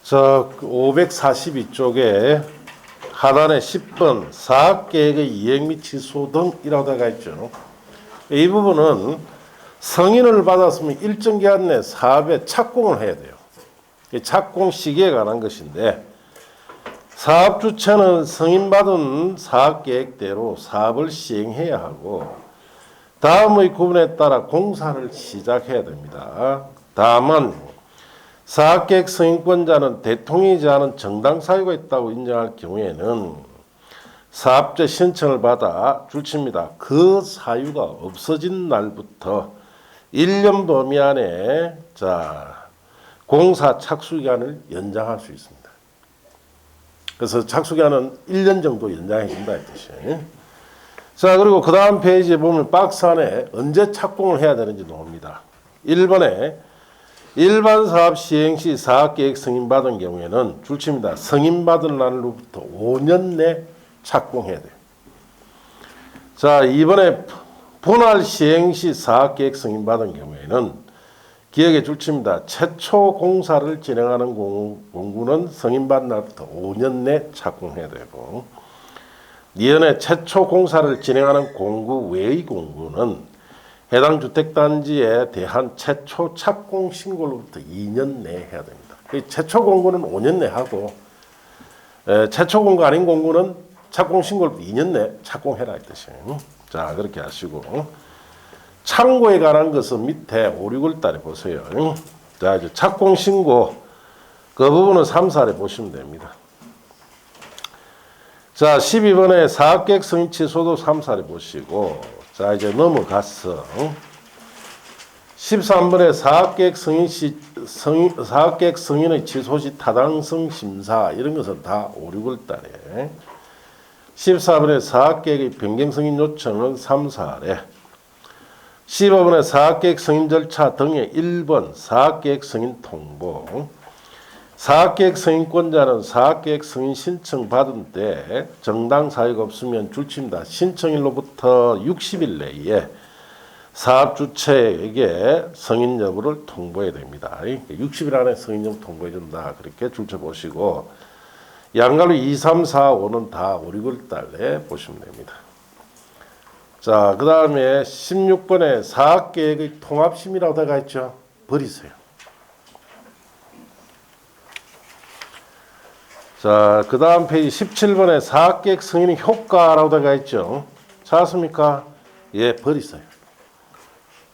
자, 542쪽에 하단에 10번 사업계획의 이행 및 취소 등이라고 되어 있죠. 이 부분은 승인을 받았으면 일정 기간 내 사업에 착공을 해야 돼요. 착공 시기에 관한 것인데, 사업 주체는 승인받은 사업계획대로 사업을 시행해야 하고 다음의 구분에 따라 공사를 시작해야 됩니다. 다만 사업계획 승인권자는 대통령이지 않은 정당 사유가 있다고 인정할 경우에는 사업자 신청을 받아 줄칩니다. 그 사유가 없어진 날부터 1년 범위 안에 공사 착수기간을 연장할 수 있습니다. 그래서 착수기간은 1년 정도 연장해 준다 이 뜻이에요. 자, 그리고 그 다음 페이지에 보면 박스 안에 언제 착공을 해야 되는지 나옵니다. 1번에 일반 사업 시행 시 사업계획 승인받은 경우에는 줄칩니다. 승인받은 날로부터 5년 내 착공해야 돼요. 자, 2번에 분할 시행 시 사업계획 승인받은 경우에는 기획에 줄칩니다. 최초 공사를 진행하는 공구는 승인받은 날부터 5년 내 착공해야 되고, 이번에 최초 공사를 진행하는 공구 외의 공구는 해당 주택단지에 대한 최초 착공 신고로부터 2년 내에 해야 됩니다. 최초 공고는 5년 내 하고, 최초 공고 아닌 공고는 착공 신고로부터 2년 내 착공해라 이 뜻이에요. 자, 그렇게 하시고, 창고에 관한 것은 밑에 5, 6월 달에 보세요. 자, 이제 착공 신고 그 부분은 3, 4에 보시면 됩니다. 자, 12번에 사업계획 승인 취소도 3, 4에 보시고, 자, 이제 넘어갔어. 13번에 사업계획 승인의 취소 시 타당성 심사 이런 것은 다 5, 6월 달에. 14번에 사업계획의 변경 승인 요청은 3, 4에. 15번에 사업계획 승인 절차 등의 1번 사업계획 승인 통보. 사업계획 승인권자는 사업계획 승인 신청 받은 때 정당 사유가 없으면 줄칩니다. 신청일로부터 60일 내에 사업 주체에게 승인 여부를 통보해야 됩니다. 60일 안에 승인 여부 통보해 준다. 그렇게 줄쳐 보시고, 양갈로 2, 3, 4, 5는 다 5, 6월 달에 보시면 됩니다. 자, 그 다음에 16번에 사업계획의 통합심의라고 되어 있죠. 버리세요. 자, 그 다음 페이지 17번에 사업계획 승인의 효과라고 되어 있죠. 찾았습니까? 예, 버리세요.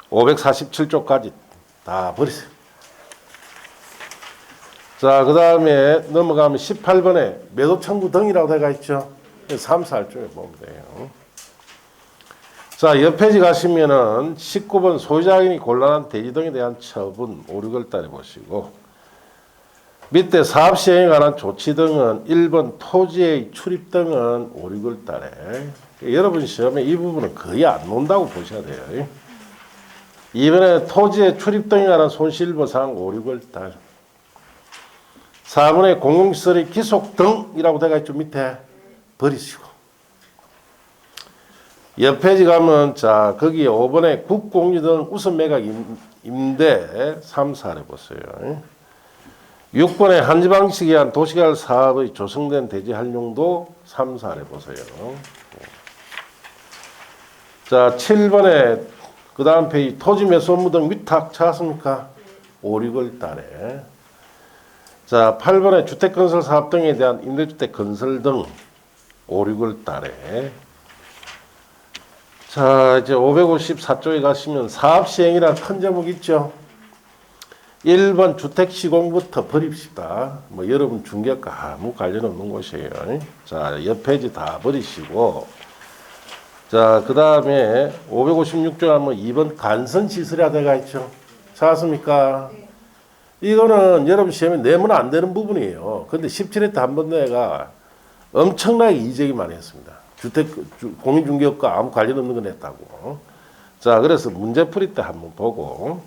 547쪽까지 다 버리세요. 자, 그 다음에 넘어가면 18번에 매도 청구 등이라고 되어 있죠. 3, 4쪽에 보면 돼요. 자, 옆 페이지 가시면은 19번 소유자 확인이 곤란한 대지 등에 대한 처분 5, 6월 달에 보시고, 밑에 사업 시행에 관한 조치 등은 1번 토지의 출입 등은 5, 6월 달에. 여러분 시험에 이 부분은 거의 안 논다고 보셔야 돼요. 이번에 토지의 출입 등에 관한 손실보상 5, 6월 달. 4번에 공공시설의 기속 등이라고 되어 있죠. 밑에 버리시고. 옆 페이지 가면 자, 거기 5번에 국공유 등 우선 매각 임대 3, 4를 보세요. 6번에 한지 방식에 의한 도시개발 사업의 조성된 대지 활용도 3, 4를 보세요. 자, 7번에 그 다음 페이지 토지 매수 업무 등 위탁 찾았습니까? 5, 6월 달에. 자, 8번에 주택건설 사업 등에 대한 임대주택 건설 등 5, 6월 달에. 자, 이제 554쪽에 가시면 사업 시행이라는 큰 제목 있죠. 1번 주택 시공부터 버립시다. 뭐 여러분 중개과 아무 관련 없는 곳이에요. 자, 옆 페이지 다 버리시고, 자, 그 다음에 556쪽에 하면 2번 간선시설이라 되어 있죠. 찾았습니까? 이거는 여러분 시험에 내면 안 되는 부분이에요. 근데 17회 때 한 번 내가 엄청나게 이적이 많이 했습니다. 공인중개업과 아무 관련 없는 거 냈다고. 자, 그래서 문제풀이 때 한번 보고,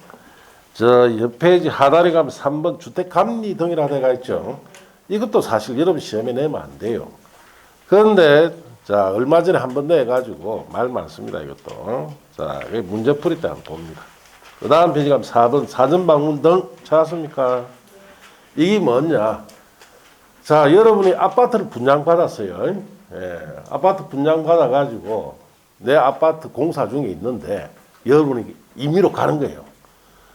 저 옆 페이지 하단에 가면 3번 주택감리 등이라 되어 있죠. 이것도 사실 여러분 시험에 내면 안 돼요. 그런데 자, 얼마 전에 한 번 내가지고 말 많습니다. 이것도. 자, 문제풀이 때 한번 봅니다. 그 다음 페이지 가면 4번 사전방문 등 찾았습니까? 이게 뭐냐? 자, 여러분이 아파트를 분양받았어요. 예, 아파트 분양받아가지고 내 아파트 공사 중에 있는데 여러분이 임의로 가는 거예요.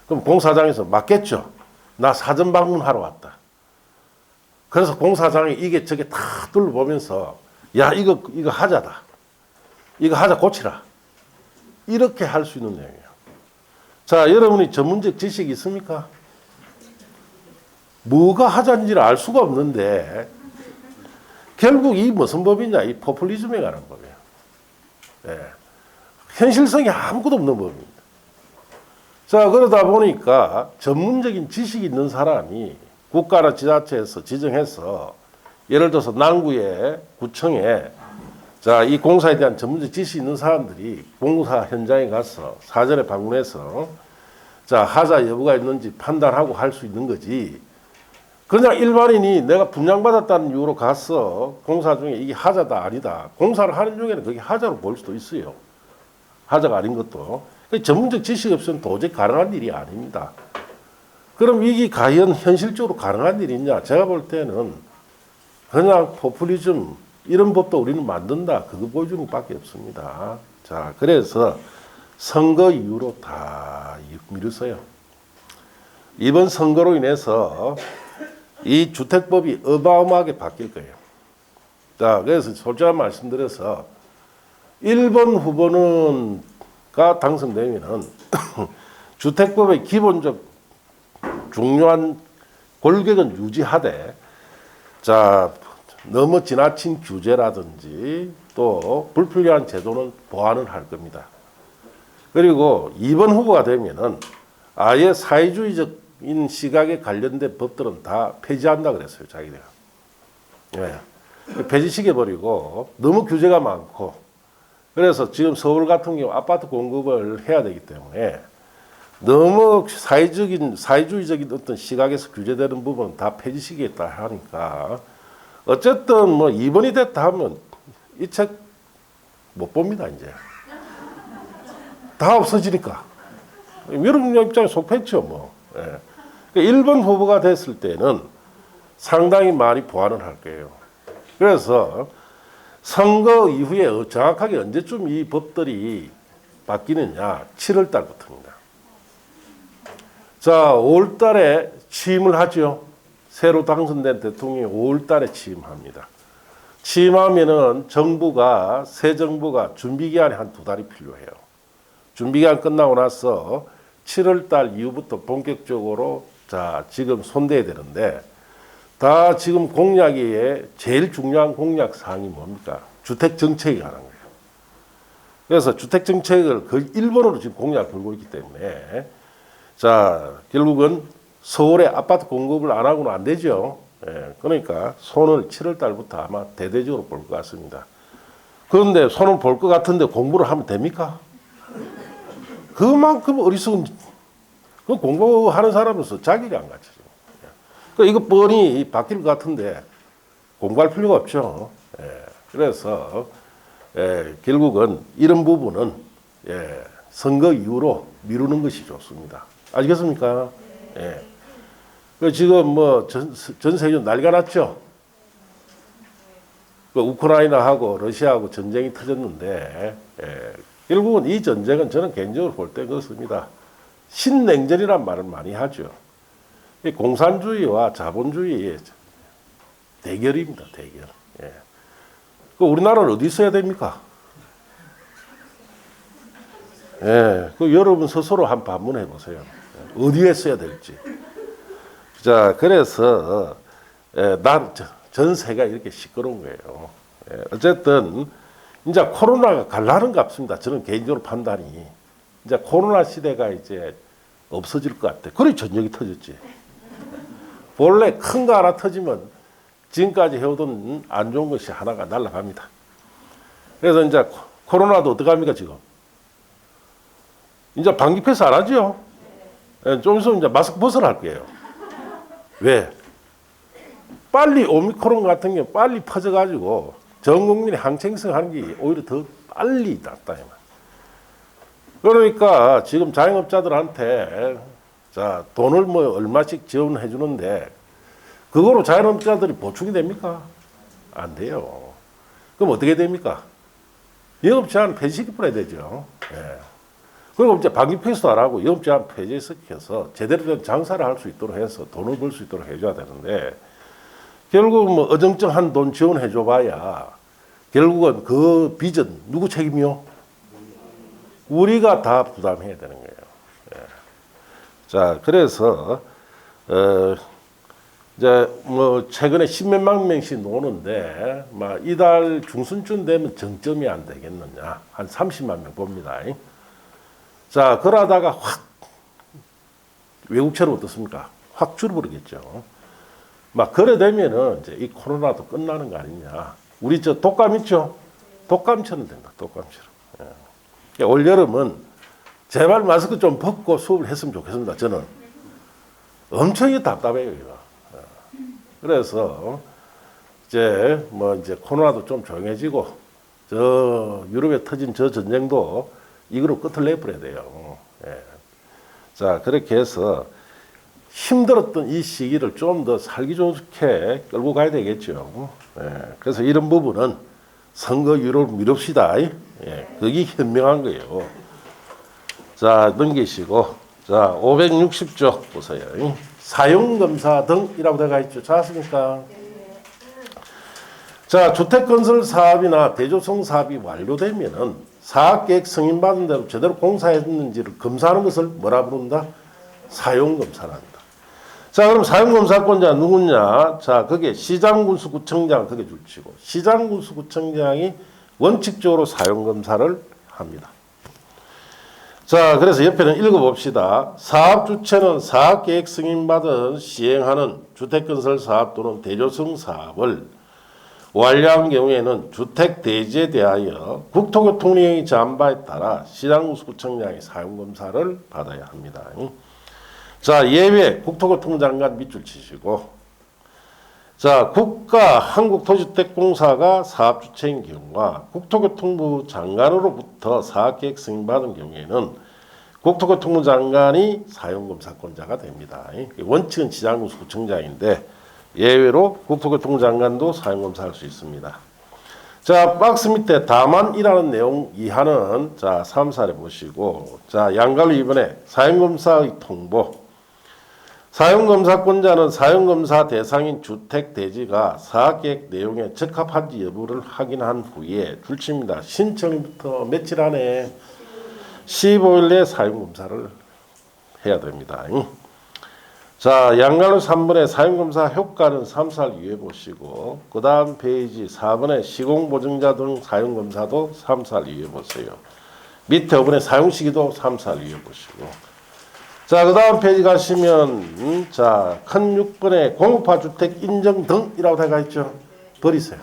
그럼 공사장에서 맞겠죠? 나 사전 방문하러 왔다. 그래서 공사장이 이게 저게 다 둘러보면서 야, 이거 하자다. 이거 하자 고치라. 이렇게 할 수 있는 내용이에요. 자, 여러분이 전문적 지식이 있습니까? 뭐가 하자인지를 알 수가 없는데 결국 이 무슨 법이냐? 이 포퓰리즘에 관한 법이에요. 예. 현실성이 아무것도 없는 법입니다. 자, 그러다 보니까 전문적인 지식이 있는 사람이 국가나 지자체에서 지정해서 예를 들어서 남구에 구청에 자, 이 공사에 대한 전문적 지식이 있는 사람들이 공사 현장에 가서 사전에 방문해서 자, 하자 여부가 있는지 판단하고 할 수 있는 거지. 그냥 일반인이 내가 분양받았다는 이유로 가서 공사 중에 이게 하자다 아니다. 공사를 하는 중에는 그게 하자로 보일 수도 있어요. 하자가 아닌 것도. 전문적 지식이 없으면 도저히 가능한 일이 아닙니다. 그럼 이게 과연 현실적으로 가능한 일이냐? 제가 볼 때는 그냥 포퓰리즘 이런 법도 우리는 만든다. 그거 보여주는 것밖에 없습니다. 자, 그래서 선거 이후로 다 미루어요. 이번 선거로 인해서 이 주택법이 어마어마하게 바뀔 거예요. 자, 그래서 솔직한 말씀드려서 1번 후보가 당선되면은 주택법의 기본적 중요한 골격은 유지하되 자, 너무 지나친 규제라든지 또 불필요한 제도는 보완을 할 겁니다. 그리고 2번 후보가 되면은 아예 사회주의적인 시각에 관련된 법들은 다 폐지한다 그랬어요, 자기네가. 예. 폐지시켜버리고 너무 규제가 많고 그래서 지금 서울 같은 경우 아파트 공급을 해야 되기 때문에 너무 사회주의적인 어떤 시각에서 규제되는 부분은 다 폐지시키겠다 하니까 어쨌든 뭐 2번이 됐다 하면 이 책 못 봅니다, 이제. 다 없어지니까. 여러분 입장에 속했죠, 뭐. 예. 그러니까 1번 후보가 됐을 때는 상당히 많이 보완을 할 거예요. 그래서 선거 이후에 정확하게 언제쯤 이 법들이 바뀌느냐? 7월 달부터입니다. 자, 5월 달에 취임을 하죠. 새로 당선된 대통령이 5월 달에 취임합니다. 취임하면은 새 정부가 준비 기간이 한 2달이 필요해요. 준비 기간 끝나고 나서 7월 달 이후부터 본격적으로 자, 지금 손대야 되는데 다 지금 공약에 제일 중요한 공약 사항이 뭡니까? 주택 정책이 관한 거예요. 그래서 주택 정책을 거의 1번으로 지금 공약을 걸고 있기 때문에 자, 결국은 서울에 아파트 공급을 안 하고는 안 되죠. 예, 그러니까 손을 7월 달부터 아마 대대적으로 볼 것 같습니다. 그런데 손을 볼 것 같은데 공부를 하면 됩니까? 그만큼 어리석은 그 공부하는 사람으로서 자격이 안 갖춰져. 그러니까 이거 뻔히 바뀔 것 같은데 공부할 필요가 없죠. 예, 그래서 결국은 이런 부분은 선거 이후로 미루는 것이 좋습니다. 알겠습니까? 예. 지금 뭐 전 세계적으로 난리가 났죠. 우크라이나하고 러시아하고 전쟁이 터졌는데 결국은 이 전쟁은 저는 개인적으로 볼 때 그렇습니다. 신냉전이란 말을 많이 하죠. 공산주의와 자본주의의 대결입니다. 대결. 예. 우리나라는 어디 있어야 됩니까? 예. 여러분 스스로 한번 반문해 보세요. 어디에 써야 될지. 자, 그래서 전세가 이렇게 시끄러운 거예요. 어쨌든 이제 코로나가 갈라는 것 같습니다. 저는 개인적으로 판단이 이제 코로나 시대가 이제 없어질 것 같아. 그래 전쟁이 터졌지. 본래 큰 거 하나 터지면 지금까지 해오던 안 좋은 것이 하나가 날아갑니다. 그래서 이제 코로나도 어떡합니까 지금? 이제 방귀 패스 안 하죠? 좀 있으면 이제 마스크 벗으라 할 거예요. 왜? 빨리 오미크론 같은 게 빨리 퍼져가지고 전 국민이 항체성 하는 게 오히려 더 빨리 낫다. 그러니까 지금 자영업자들한테 자, 돈을 뭐 얼마씩 지원해 주는데 그거로 자영업자들이 보충이 됩니까? 안 돼요. 그럼 어떻게 됩니까? 영업제한 폐지시켜야 되죠. 예. 그리고 이제 방역 필수도 안 하고 영업제한 폐지시켜서 제대로 된 장사를 할 수 있도록 해서 돈을 벌 수 있도록 해줘야 되는데 결국 뭐 어정쩡한 돈 지원해줘봐야 결국은 그 빚은 누구 책임이요? 우리가 다 부담해야 되는 거예요. 예. 자, 그래서 이제 뭐 최근에 10몇만 명씩 노는데 막 이달 중순쯤 되면 정점이 안 되겠느냐, 한 30만 명 봅니다. 자, 그러다가 확 외국처럼 어떻습니까? 확 줄어버리겠죠. 막 그래 되면은 이제 이 코로나도 끝나는 거 아니냐. 우리 저 독감 있죠? 독감처럼 된다. 독감처럼. 예. 올 여름은 제발 마스크 좀 벗고 수업을 했으면 좋겠습니다. 저는 엄청 답답해요, 이거. 그래서 이제 뭐 이제 코로나도 좀 조용해지고 저 유럽에 터진 저 전쟁도 이거로 끝을 내버려야 돼요. 예. 자, 그렇게 해서 힘들었던 이 시기를 좀 더 살기 좋게 끌고 가야 되겠죠. 예. 그래서 이런 부분은 선거 유로를 미룹시다. 예. 그게 현명한 거예요. 자, 넘기시고, 자, 560조 보세요. 사용검사 등이라고 되어 있죠. 찾았습니까? 자, 주택건설 사업이나 대조성 사업이 완료되면은 사업계획 승인받은 대로 제대로 공사했는지를 검사하는 것을 뭐라 부른다? 사용검사랍니다. 자, 그럼 사용검사권자 누구냐? 자, 그게 시장군수구청장 그게 줄치고 시장군수구청장이 원칙적으로 사용검사를 합니다. 자, 그래서 옆에는 읽어봅시다. 사업주체는 사업계획 승인받은 시행하는 주택건설 사업 또는 대조성 사업을 완료한 경우에는 주택대지에 대하여 국토교통령이 제한 바에 따라 시장군수구청장이 사용검사를 받아야 합니다. 자, 예외 국토교통장관 밑줄 치시고, 자, 국가 한국토지주택공사가 사업주체인 경우와 국토교통부 장관으로부터 사업계획 승인받은 경우에는 국토교통부 장관이 사용검사권자가 됩니다. 원칙은 시장군수구청장인데 예외로 국토교통부 장관도 사용검사할 수 있습니다. 자, 박스 밑에 다만이라는 내용 이하는 자 3살에 보시고, 자, 양갈로 이번에 사용검사의 통보. 사용검사권자는 사용검사 대상인 주택 대지가 사업계획 내용에 적합한지 여부를 확인한 후에 줄칩니다. 신청부터 며칠 안에 15일 내에 사용검사를 해야 됩니다. 자, 양갈로 3번에 사용검사 효과는 3살 이후에 보시고, 그 다음 페이지 4번에 시공보증자 등 사용검사도 3살 이후에 보세요. 밑에 5번에 사용시기도 3살 이후에 보시고, 자, 그 다음 페이지 가시면, 자, 큰 6번에 공업화 주택 인정 등이라고 되어 있죠. 버리세요.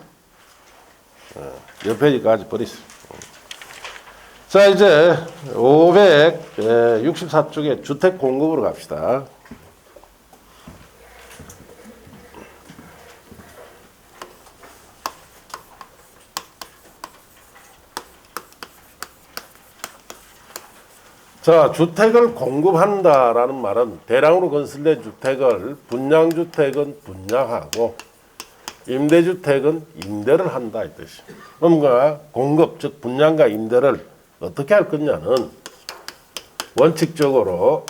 옆 페이지까지 버리세요. 자, 이제 564쪽에 주택 공급으로 갑시다. 자, 주택을 공급한다라는 말은 대량으로 건설된 주택을 분양주택은 분양하고 임대주택은 임대를 한다 이 뜻이에요. 그러니까 공급, 즉 분양과 임대를 어떻게 할 거냐는 원칙적으로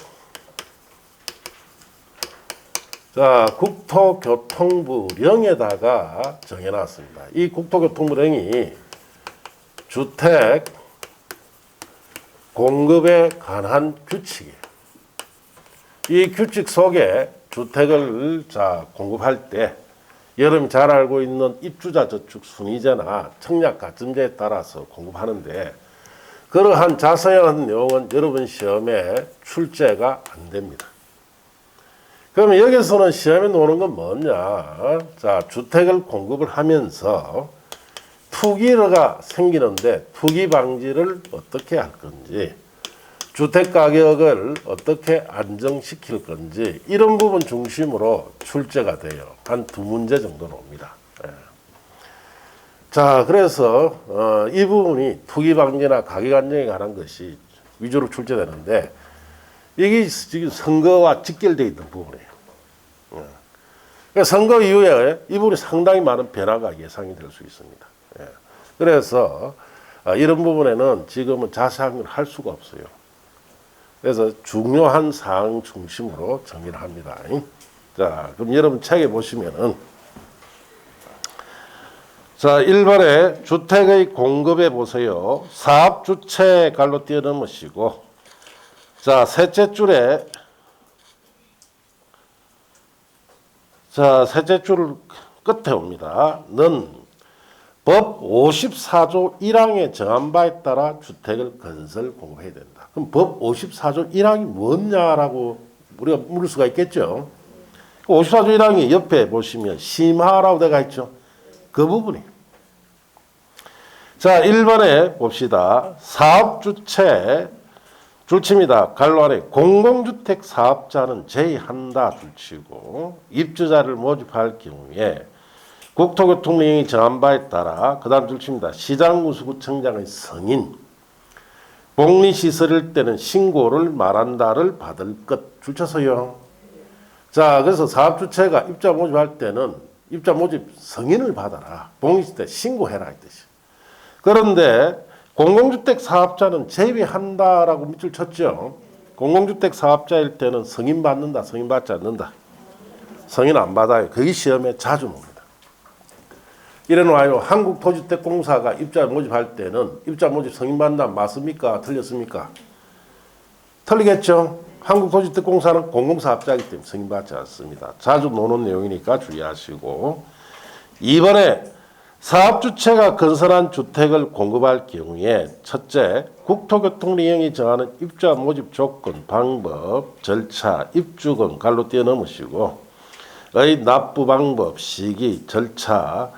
자, 국토교통부령에다가 정해놨습니다. 이 국토교통부령이 주택 공급에 관한 규칙이에요. 이 규칙 속에 주택을 자 공급할 때 여러분이 잘 알고 있는 입주자 저축 순위제나 청약 가점제에 따라서 공급하는데 그러한 자세한 내용은 여러분 시험에 출제가 안 됩니다. 그러면 여기서는 시험에 나오는 건 뭐냐? 자, 주택을 공급을 하면서 투기가 생기는데 투기 방지를 어떻게 할 건지, 주택 가격을 어떻게 안정시킬 건지 이런 부분 중심으로 출제가 돼요. 한 2문제 정도 나옵니다. 예. 자, 그래서 이 부분이 투기 방지나 가격 안정에 관한 것이 위주로 출제되는데 이게 지금 선거와 직결되어 있는 부분이에요. 예. 선거 이후에 이 부분이 상당히 많은 변화가 예상이 될 수 있습니다. 예. 그래서 이런 부분에는 지금은 자세한 걸 할 수가 없어요. 그래서 중요한 사항 중심으로 정리를 합니다. 자, 그럼 여러분 책에 보시면은 자, 1번에 주택의 공급에 보세요. 사업 주체 갈로 뛰어넘으시고 자, 셋째 줄에 자, 셋째 줄 끝에 옵니다. 는 법 54조 1항에 정한 바에 따라 주택을 건설 공급해야 된다. 그럼 법 54조 1항이 뭐냐라고 우리가 물을 수가 있겠죠. 54조 1항이 옆에 보시면 심하라고 되어 있죠. 그 부분이. 자, 1번에 봅시다. 사업주체 줄칩니다. 갈로 안에 공공주택 사업자는 제의한다 줄치고 입주자를 모집할 경우에 국토교통령이 정한 바에 따라 그 다음 줄칩니다. 시장군수구청장의 승인 복리시설일 때는 신고를 말한다를 받을 것 줄쳐서요. 자, 그래서 사업주체가 입주자 모집할 때는 입주자 모집 승인을 받아라. 복리시설 때 신고해라 이 뜻이에요. 그런데 공공주택 사업자는 제외한다라고 밑줄 쳤죠. 공공주택 사업자일 때는 승인 받는다, 승인 받지 않는다. 승인 안 받아요. 그게 시험에 자주 옵니다. 이래놓아요. 한국토지주택공사가 입주자 모집할 때는 입주자 모집 승인 받는다 맞습니까? 틀렸습니까? 틀리겠죠. 한국토지주택공사는 공공사업자이기 때문에 승인 받지 않습니다. 자주 노는 내용이니까 주의하시고 이번에 사업주체가 건설한 주택을 공급할 경우에 첫째, 국토교통령이 정하는 입주자 모집 조건, 방법, 절차, 입주금 갈로 뛰어넘으시고 의 납부 방법, 시기, 절차,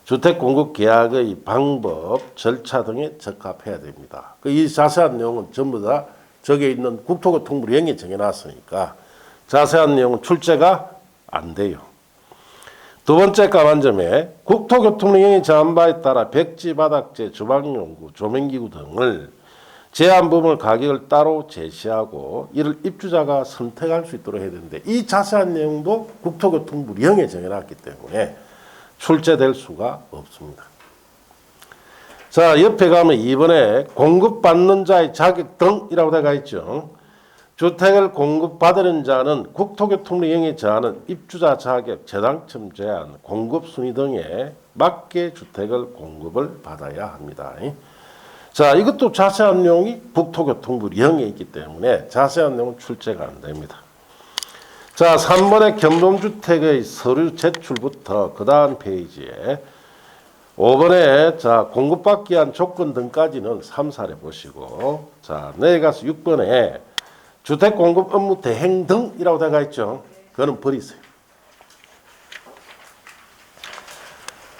주택 공급 계약의 방법, 절차 등에 적합해야 됩니다. 이 자세한 내용은 전부 다 저기에 있는 국토교통부령이 정해놨으니까 자세한 내용은 출제가 안 돼요. 두 번째 까만 점에 국토교통령이 정한 바에 따라 백지, 바닥재, 주방용구, 조명기구 등을 제한 부분을 가격을 따로 제시하고 이를 입주자가 선택할 수 있도록 해야 되는데 이 자세한 내용도 국토교통부령에 정해놨기 때문에 출제될 수가 없습니다. 자, 옆에 가면 2번에 공급받는 자의 자격 등이라고 되어 있죠. 주택을 공급받으는 자는 국토교통령이 정하는 입주자 자격, 재당첨 제한, 공급 순위 등에 맞게 주택을 공급을 받아야 합니다. 자, 이것도 자세한 내용이 국토교통부령에 있기 때문에 자세한 내용은 출제가 안 됩니다. 자, 3번의 겸동주택의 서류 제출부터 그 다음 페이지에 5번에 자, 공급받기 위한 조건 등까지는 3사례 보시고 자, 내려가서 6번에 주택 공급 업무 대행 등이라고 되어 있죠. 그거는 버리세요.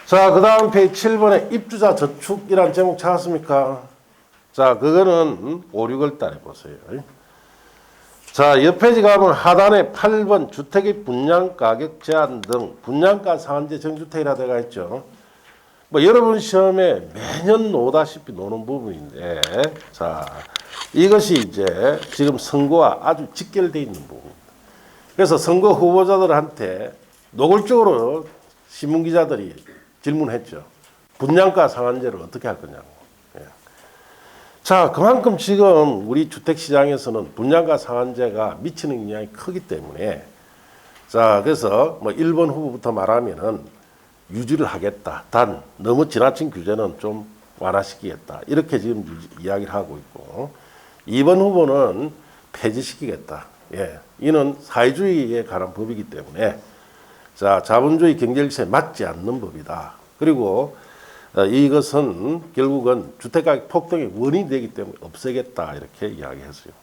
자, 그 다음 페이지 7번에 입주자 저축이라는 제목 찾았습니까? 자, 그거는 5, 6월 달에 보세요. 자, 옆 페이지 가면 하단에 8번 주택의 분양가격 제한 등 분양가 상한제 정주택이라 되어 있죠. 뭐 여러분 시험에 매년 노다시피 노는 부분인데 자, 이것이 이제 지금 선거와 아주 직결되어 있는 부분입니다. 그래서 선거 후보자들한테 노골적으로 신문기자들이 질문했죠. 분양가 상한제를 어떻게 할 거냐고. 예. 자, 그만큼 지금 우리 주택시장에서는 분양가 상한제가 미치는 영향이 크기 때문에 자, 그래서 뭐 1번 후보부터 말하면은 유지를 하겠다. 단 너무 지나친 규제는 좀 완화시키겠다. 이렇게 지금 이야기를 하고 있고 2번 후보는 폐지시키겠다. 예, 이는 사회주의에 관한 법이기 때문에 자, 자본주의 경제질서에 맞지 않는 법이다. 그리고 이것은 결국은 주택가격 폭등의 원인이 되기 때문에 없애겠다. 이렇게 이야기했어요.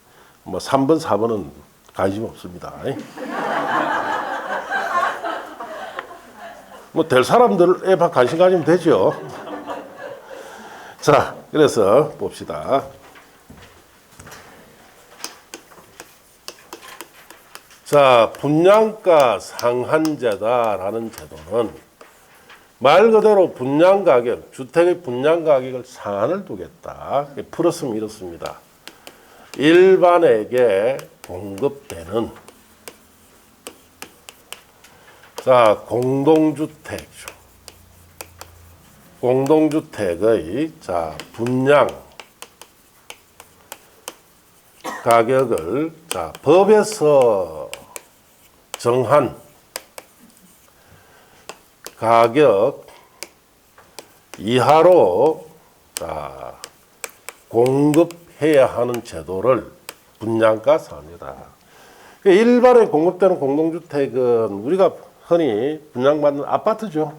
뭐 3번, 4번은 관심 없습니다. 뭐 될 사람들에만 관심 가지면 되죠. 자, 그래서 봅시다. 자, 분양가 상한제다라는 제도는 말 그대로 분양가격, 주택의 분양가격을 상한을 두겠다. 풀었으면 이렇습니다. 일반에게 공급되는 자, 공동주택. 공동주택의 자, 분양 가격을 자, 법에서 정한 가격 이하로 자, 공급해야 하는 제도를 분양가 상한제다. 일반에 공급되는 공동주택은 우리가 흔히 분양받는 아파트죠.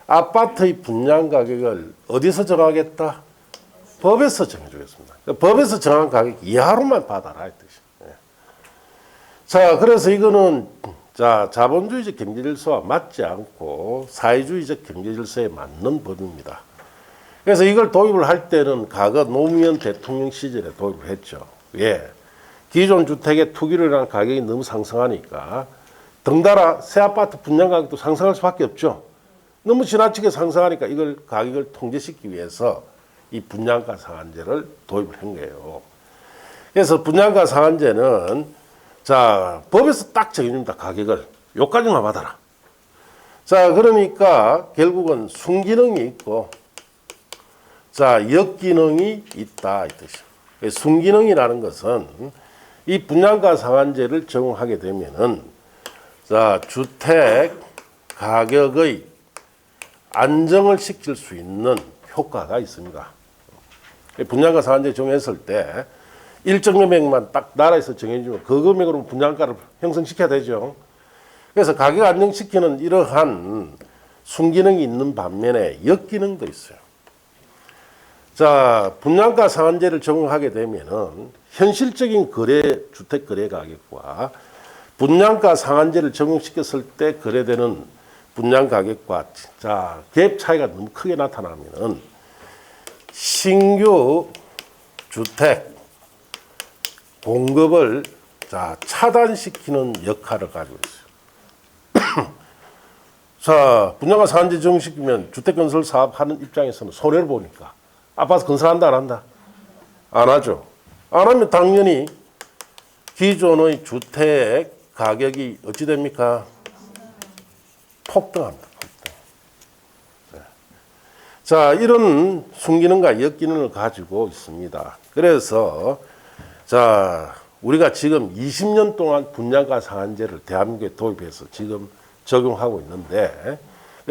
아파트의 분양 가격을 어디서 정하겠다? 법에서 정해주겠습니다. 법에서 정한 가격 이하로만 받아라 이 뜻이에요. 예. 자, 그래서 이거는 자, 자본주의적 경제질서와 맞지 않고 사회주의적 경제질서에 맞는 법입니다. 그래서 이걸 도입을 할 때는 과거 노무현 대통령 시절에 도입을 했죠. 예. 기존 주택의 투기율이라는 가격이 너무 상승하니까 덩달아 새 아파트 분양 가격도 상승할 수밖에 없죠. 너무 지나치게 상승하니까 이걸 가격을 통제시키기 위해서 이 분양가 상한제를 도입을 한 거예요. 그래서 분양가 상한제는 자, 법에서 딱 정해줍니다. 가격을 요까지만 받아라. 자, 그러니까 결국은 순기능이 있고 자, 역기능이 있다 이 뜻이에요. 순기능이라는 것은 이 분양가 상한제를 적용하게 되면은 자, 주택 가격의 안정을 시킬 수 있는 효과가 있습니다. 분양가 상한제 정했을 때 일정 금액만 딱 나라에서 정해주면 그 금액으로 분양가를 형성시켜야 되죠. 그래서 가격 안정시키는 이러한 순기능이 있는 반면에 역기능도 있어요. 자, 분양가 상한제를 적용하게 되면은 현실적인 주택 거래 가격과 분양가 상한제를 적용시켰을 때 거래되는 분양 가격과 자, 갭 차이가 너무 크게 나타나면은 신규 주택 공급을 자, 차단시키는 역할을 가지고 있어요. 자, 분양가 상한제 적용시키면 주택 건설 사업하는 입장에서는 손해를 보니까 아파트 건설한다 안 한다? 안 하죠. 안 하면 당연히 기존의 주택 가격이 어찌 됩니까? 폭등합니다. 폭등. 네. 자, 이런 순기능과 역기능을 가지고 있습니다. 그래서 자, 우리가 지금 20년 동안 분양가 상한제를 대한민국에 도입해서 지금 적용하고 있는데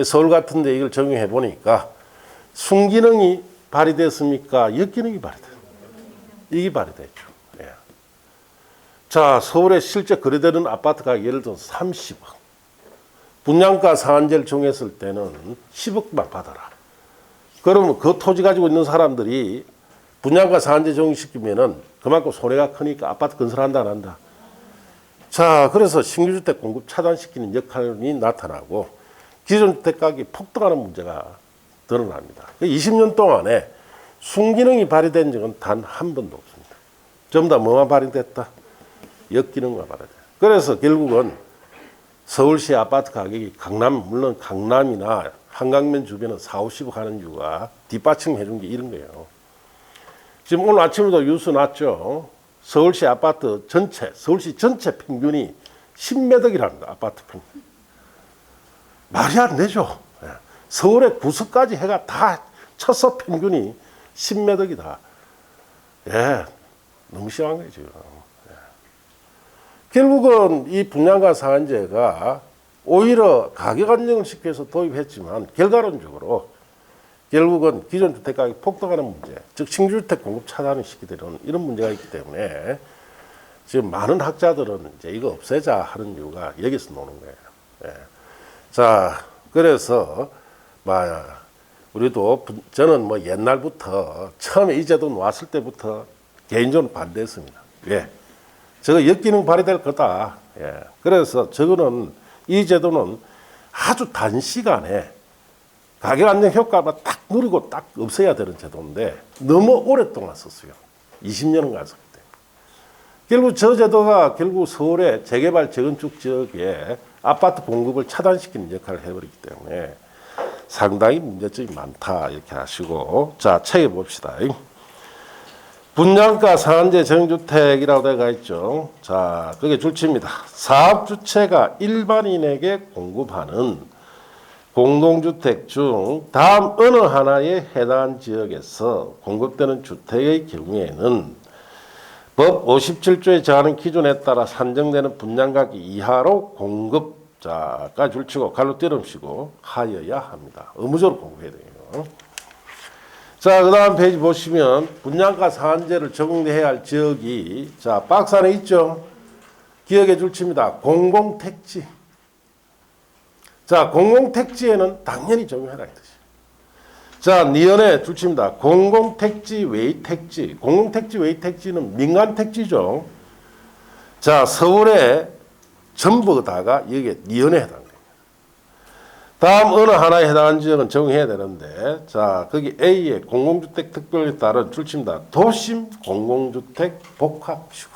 서울 같은 데 이걸 적용해 보니까 순기능이 발휘됐습니까? 역기능이 발휘됐습니까? 이게 발휘됐죠. 예. 자, 서울에 실제 거래되는 아파트 가격 예를 들어서 30억. 분양가 상한제를 정했을 때는 10억만 받아라. 그러면 그 토지 가지고 있는 사람들이 분양가 상한제 적용시키면은 그만큼 손해가 크니까 아파트 건설한다 안 한다. 자, 그래서 신규주택 공급 차단시키는 역할이 나타나고 기존 주택 가격이 폭등하는 문제가 드러납니다. 20년 동안에 순기능이 발휘된 적은 단 한 번도 없습니다. 전부 다 뭐만 발휘됐다? 역기능만 발휘됐다. 그래서 결국은 서울시 아파트 가격이 물론 강남이나 한강변 주변은 4, 50억 하는 이유가 뒷받침해 준 게 이런 거예요. 지금 오늘 아침에도 뉴스 났죠. 서울시 아파트 전체, 서울시 전체 평균이 10매덕이라는 거, 아파트 평균. 말이 안 되죠. 서울의 구석까지 해가 다 쳐서 평균이 10매덕이다. 예, 너무 심한 거죠. 예. 결국은 이 분양가 상한제가 오히려 가격 안정을 시켜서 도입했지만 결과론적으로 결국은 기존 주택 가격이 폭등하는 문제, 즉 신규주택 공급 차단을 시키게 되는 이런 문제가 있기 때문에 지금 많은 학자들은 이제 이거 없애자 하는 이유가 여기서 노는 거예요. 예. 자, 그래서 우리도 저는 뭐 옛날부터 처음에 이 제도 나왔을 때부터 개인적으로 반대했습니다. 왜? 저거 역기능 발휘될 거다. 예. 그래서 저거는 이 제도는 아주 단시간에 가격 안정 효과만 딱 누리고 딱 없애야 되는 제도인데 너무 오랫동안 썼어요. 20년은 갔었기 때문에. 결국 저 제도가 결국 서울의 재개발 재건축 지역에 아파트 공급을 차단시키는 역할을 해버리기 때문에 상당히 문제점이 많다 이렇게 하시고 자, 책에 봅시다. 분양가 상한제 정주택이라고 되어 있죠. 자, 그게 줄칩니다. 사업주체가 일반인에게 공급하는 공동주택 중 다음 어느 하나에 해당한 지역에서 공급되는 주택의 경우에는 법 57조에 정하는 기준에 따라 산정되는 분양가격 이하로 공급자가 줄치고 갈로 띄름치고 하여야 합니다. 의무적으로 공급해야 돼요. 자, 그 다음 페이지 보시면 분양가 상한제를 적용해야 할 지역이 자, 박스 안에 있죠. 기억해 줄칩니다. 공공택지. 자, 공공택지에는 당연히 적용해라 이 뜻이에요. 자, 니은에 줄칩니다. 공공택지 외의 택지. 공공택지 외의 택지는 민간택지죠. 자, 서울에 전부 다가 여기에 니은에 해당됩니다. 다음 어느 하나에 해당하는 지역은 적용해야 되는데, 자, 거기 A의 공공주택 특별에 따른 줄칩니다. 도심 공공주택 복합지구.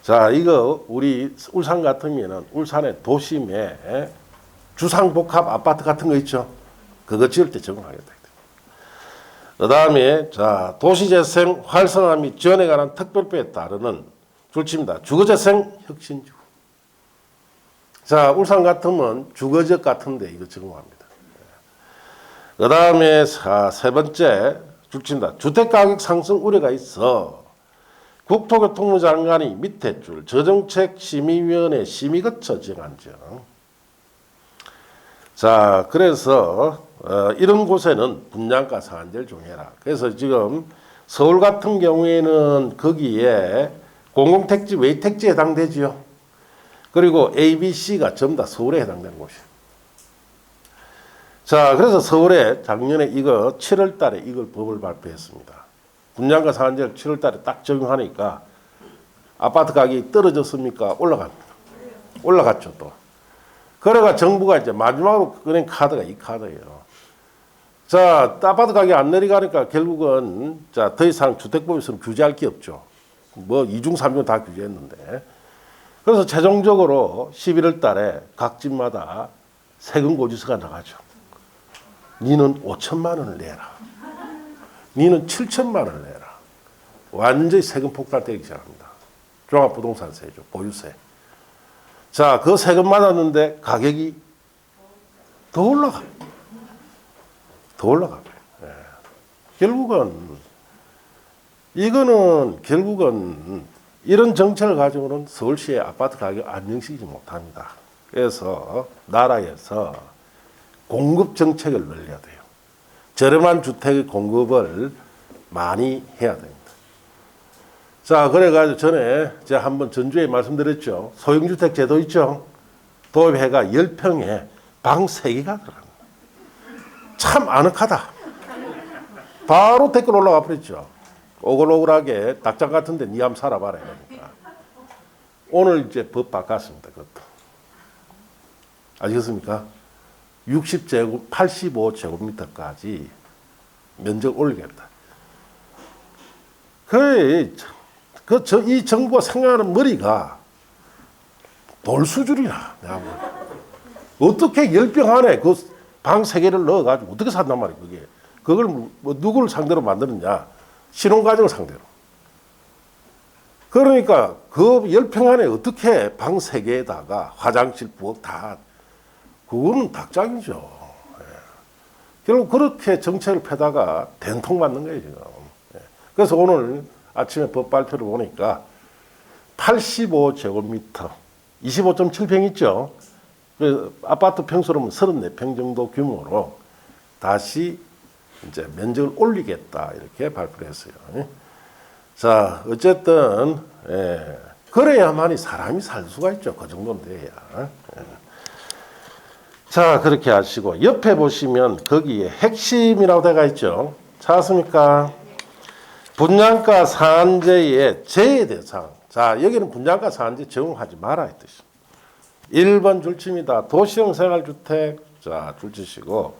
자, 이거 우리 울산 같으면은 울산의 도심에 주상복합 아파트 같은 거 있죠. 그거 지을 때 적용하겠다. 그 다음에 자, 도시재생 활성화 및 지원에 관한 특별법에 따르는 줄칩니다. 주거재생 혁신지구. 자, 울산 같으면 주거지역 같은데 이거 적용합니다. 그 다음에 세 번째 줄칩니다. 주택가격 상승 우려가 있어 국토교통부 장관이 밑에 줄 저정책심의위원회 심의 거쳐 정한 점. 자, 그래서 이런 곳에는 분양가 상한제를 적용해라. 그래서 지금 서울 같은 경우에는 거기에 공공택지 외의 택지에 해당되지요. 그리고 A, B, C가 전부 다 서울에 해당되는 곳이에요. 자, 그래서 서울에 작년에 이거 7월 달에 이걸 법을 발표했습니다. 분양가 상한제를 7월 달에 딱 적용하니까 아파트 가격이 떨어졌습니까? 올라갑니다. 올라갔죠, 또. 그래가 정부가 이제 마지막으로 꺼낸 카드가 이 카드예요. 자, 아파트 가격이 안 내려가니까 결국은 자, 더 이상 주택법에서는 규제할 게 없죠. 뭐 2중, 3중 다 규제했는데. 그래서 최종적으로 11월 달에 각 집마다 세금 고지서가 나가죠. 니는 5천만 원을 내라. 니는 7천만 원을 내라. 완전히 세금 폭발되기 시작합니다. 종합부동산세죠. 보유세. 자, 그 세금 받았는데 가격이 더 올라가. 더 올라가. 예. 결국은 이거는 결국은 이런 정책을 가지고는 서울시의 아파트 가격 안정시키지 못합니다. 그래서 나라에서 공급 정책을 늘려야 돼요. 저렴한 주택의 공급을 많이 해야 됩니다. 자, 그래가지고 전에 제가 한번 전주에 말씀드렸죠. 소형주택 제도 있죠. 도입해가 10평에 방 3개가 들어갑니다. 참 아늑하다. 바로 댓글 올라가 버렸죠. 오글오글하게 닭장 같은데 니 한번 살아봐라. 그러니까. 오늘 이제 법 바꿨습니다. 그것도. 아시겠습니까? 60제곱, 85제곱미터까지 면적 올리겠다. 이 정부가 생각하는 머리가 돌수줄이나. 내가 어떻게 10평 안에 그 방 3개를 넣어가지고 어떻게 산단 말이야, 그게. 그걸 뭐 누구를 상대로 만드느냐. 신혼가정을 상대로. 그러니까 그 10평 안에 어떻게 방 3개에다가 화장실, 부엌 다, 그거는 닭장이죠. 예. 결국 그렇게 정책을 펴다가 된통 맞는 거예요, 지금. 예. 그래서 오늘 아침에 법 발표를 보니까 85제곱미터, 25.7평 있죠. 그래서 아파트 평수로는 34평 정도 규모로 다시 이제 면적을 올리겠다 이렇게 발표를 했어요. 자, 어쨌든 예, 그래야만이 사람이 살 수가 있죠. 그 정도는 돼야. 예. 자, 그렇게 하시고 옆에 보시면 거기에 핵심이라고 되어 있죠. 찾았습니까? 분양가 상한제의 제외 대상. 자, 여기는 분양가 상한제 적용하지 마라 이 뜻이죠. 1번 줄칩니다. 도시형 생활주택. 자, 줄치시고.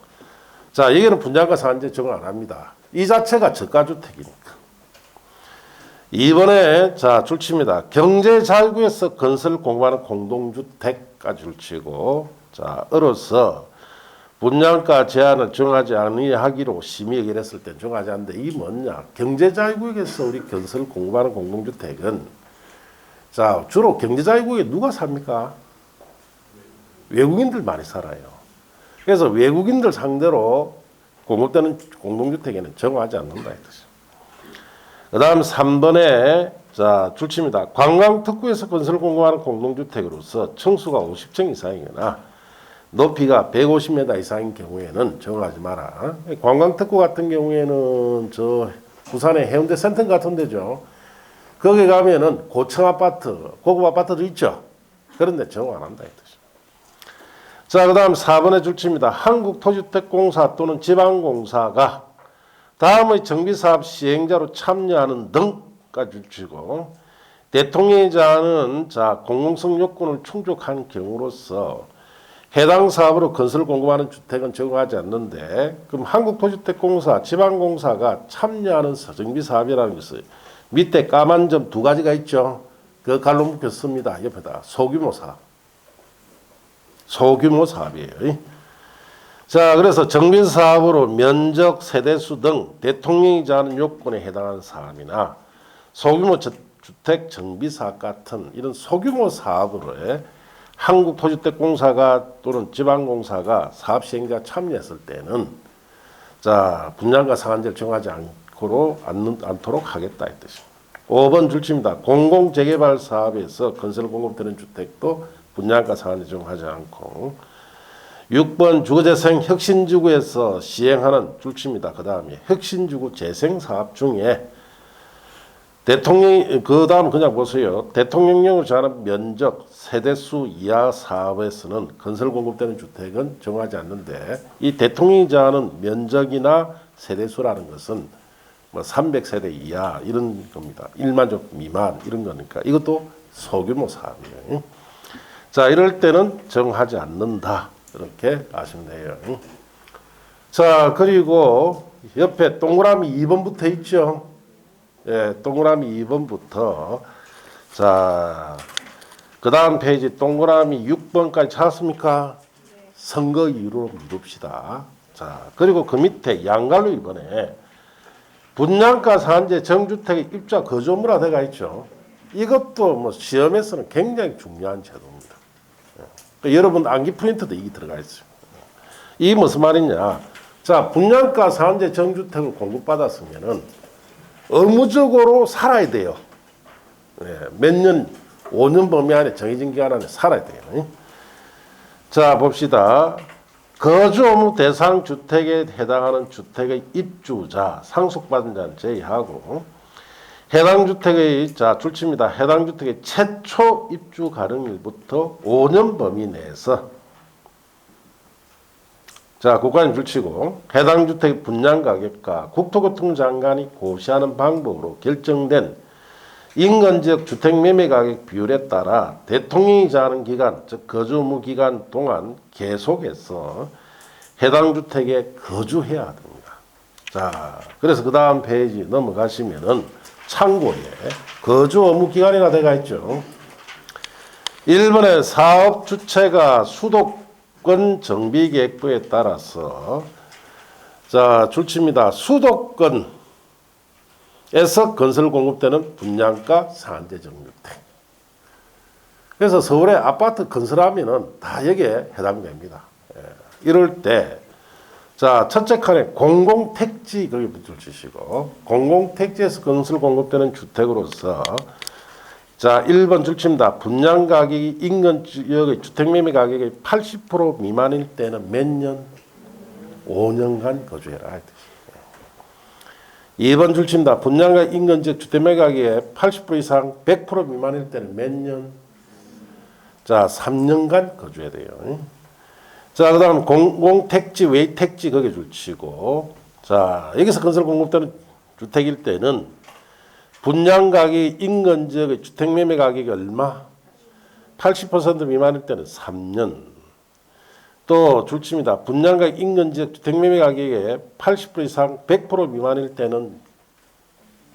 자, 여기는 분양가 상한제 적용 안 합니다. 이 자체가 저가주택이니까. 2번에 자, 줄칩니다. 경제자유구에서 건설 공부하는 공동주택까지 줄치고. 자, 으로서 분양가 제한을 정하지 아니하기로 심의 의결했을 때 정하지 않는데 이게 뭐냐? 경제자유구역에서 우리 건설 공급하는 공동주택은 자 주로 경제자유구역에 누가 삽니까? 외국인들 많이 살아요. 그래서 외국인들 상대로 공급되는 공동주택에는 정하지 않는다 이 뜻이죠. 그다음 3번에 자 줄칩니다. 관광특구에서 건설 공급하는 공동주택으로서 층수가 50층 이상이거나 높이가 150m 이상인 경우에는 정하지 마라. 관광특구 같은 경우에는 저 부산의 해운대 센터 같은 데죠. 거기 가면은 고층 아파트, 고급 아파트도 있죠. 그런데 정화 안 한다 이 뜻이죠. 자, 그다음 4번에 줄칩니다. 한국토주택공사 또는 지방공사가 다음의 정비사업 시행자로 참여하는 등까지 줄치고 대통령이 자하는 자 공공성 요건을 충족한 경우로서 해당 사업으로 건설 공급하는 주택은 적용하지 않는데 그럼 한국토주택공사, 지방공사가 참여하는 정비 사업이라는 것은 밑에 까만 점 2가지가 있죠. 그 갈로 묶였습니다. 옆에다 소규모 사업. 소규모 사업이에요. 자, 그래서 정비 사업으로 면적, 세대수 등 대통령이 정하는 요건에 해당하는 사업이나 소규모 주택 정비 사업 같은 이런 소규모 사업으로 한국토주택공사가 또는 지방공사가 사업 시행자 참여했을 때는 자 분양가 상한제를 정하지 않도록 하겠다 이 뜻입니다. 5번 줄칩니다. 공공재개발 사업에서 건설 공급되는 주택도 분양가 상한제 적용하지 않고 6번 주거재생 혁신지구에서 시행하는 줄칩니다. 그 다음에 혁신지구 재생사업 중에 대통령이 그 다음 그냥 보세요. 대통령령으로 정하는 면적 세대수 이하 사업에서는 건설 공급되는 주택은 정하지 않는데 이 대통령이 정하는 면적이나 세대수라는 것은 뭐 300세대 이하 이런 겁니다. 1만족 미만 이런 거니까 이것도 소규모 사업이에요. 자 이럴 때는 정하지 않는다 이렇게 아시면 돼요. 자 그리고 옆에 동그라미 2번부터 있죠. 예, 동그라미 2번부터 자, 그 다음 페이지 동그라미 6번까지 찾았습니까? 네. 선거 이유로 미룹시다. 자, 그리고 그 밑에 양갈로 이번에 분양가 상한제 정주택의 입주자 거주문화 되어 있죠. 이것도 뭐 시험에서는 굉장히 중요한 제도입니다. 예. 여러분 암기 프린트도 이게 들어가 있어요. 이게 무슨 말이냐? 자, 분양가 상한제 정주택을 공급받았으면은 의무적으로 살아야 돼요. 몇 년, 5년 범위 안에 정해진 기간 안에 살아야 돼요. 자, 봅시다. 거주 의무 대상 주택에 해당하는 주택의 입주자, 상속받은 자는 제외하고 해당 주택의 자 줄칩니다. 해당 주택의 최초 입주 가능일부터 5년 범위 내에서 자, 국가는 줄치고 해당 주택 분양 가격과 국토교통부 장관이 고시하는 방법으로 결정된 인근지역 주택 매매 가격 비율에 따라 대통령이 정하는 기간, 즉 거주 의무 기간 동안 계속해서 해당 주택에 거주해야 됩니다. 자, 그래서 그 다음 페이지 넘어가시면은 참고에 거주 의무 기간이라 되어 있죠. 1번에 사업 주체가 수도권 정비계획부에 따라서 자 줄칩니다. 수도권에서 건설 공급되는 분양가 상한제 정주택. 그래서 서울에 아파트 건설하면은 다 여기에 해당됩니다. 이럴 때 자 첫째 칸에 공공택지 거기 붙여주시고 공공택지에서 건설 공급되는 주택으로서 자 1번 줄칩니다. 분양 가격이 인근 지역의 주택 매매 가격의 80% 미만일 때는 몇 년? 5년간 거주해라. 2번 줄칩니다. 분양가 인근 지역 주택 매매 가격의 80% 이상 100% 미만일 때는 몇 년? 자 3년간 거주해야 돼요. 자 그다음 공공택지 외 택지 거기에 줄치고 자 여기서 건설 공급되는 주택일 때는 분양 가격이 인근 지역의 주택 매매 가격이 얼마? 80% 미만일 때는 3년. 또 줄칩니다. 분양 가격 인근 지역 주택 매매 가격의 80% 이상 100% 미만일 때는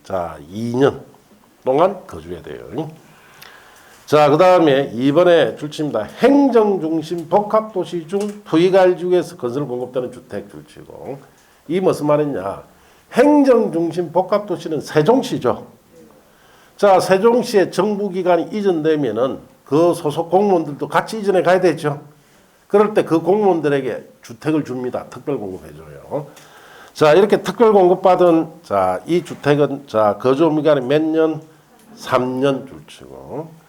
자 2년 동안 거주해야 돼요. 자, 그 다음에 이번에 줄칩니다. 행정중심 복합도시 중 투기가일지구에서 건설 공급되는 주택 줄치고. 이 무슨 말이냐. 행정중심 복합도시는 세종시죠. 자, 세종시에 정부기관이 이전되면은 그 소속 공무원들도 같이 이전해 가야 되죠. 그럴 때 그 공무원들에게 주택을 줍니다. 특별 공급해줘요. 자, 이렇게 특별 공급받은 자, 이 주택은 자, 거주 기간이 몇 년? 3년 줄치고.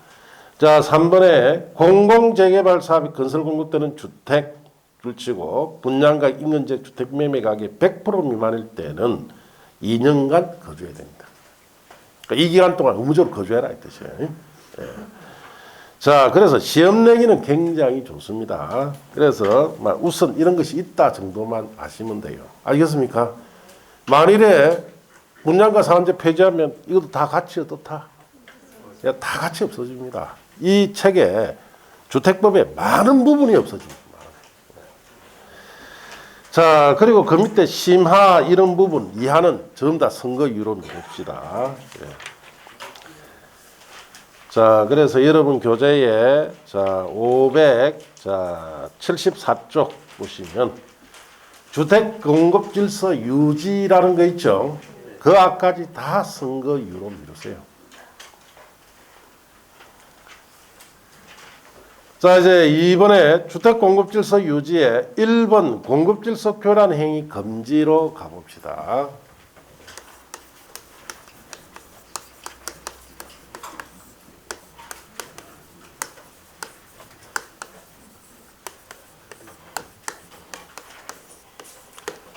자, 3번에 공공재개발 사업이 건설 공급되는 주택 줄치고 분양가 인근지역 주택 매매 가격 100% 미만일 때는 2년간 거주해야 됩니다. 그러니까 이 기간 동안 의무적으로 거주해라 이 뜻이에요. 예. 자, 그래서 시험 내기는 굉장히 좋습니다. 그래서 우선 이런 것이 있다 정도만 아시면 돼요. 알겠습니까? 만일에 분양가 상한제 폐지하면 이것도 다 같이 어떻다? 다 같이 없어집니다. 이 책에 주택법에 많은 부분이 없어집니다. 자, 그리고 그 밑에 심하 이런 부분 이하는 전부 다 선거유로 미룹시다. 예. 자, 그래서 여러분 교재에 자 574쪽 보시면 주택 공급 질서 유지라는 거 있죠. 그 앞까지 다 선거유로 미루세요. 자, 이제 이번에 주택 공급 질서 유지에 1번 공급 질서 교란 행위 금지로 가봅시다.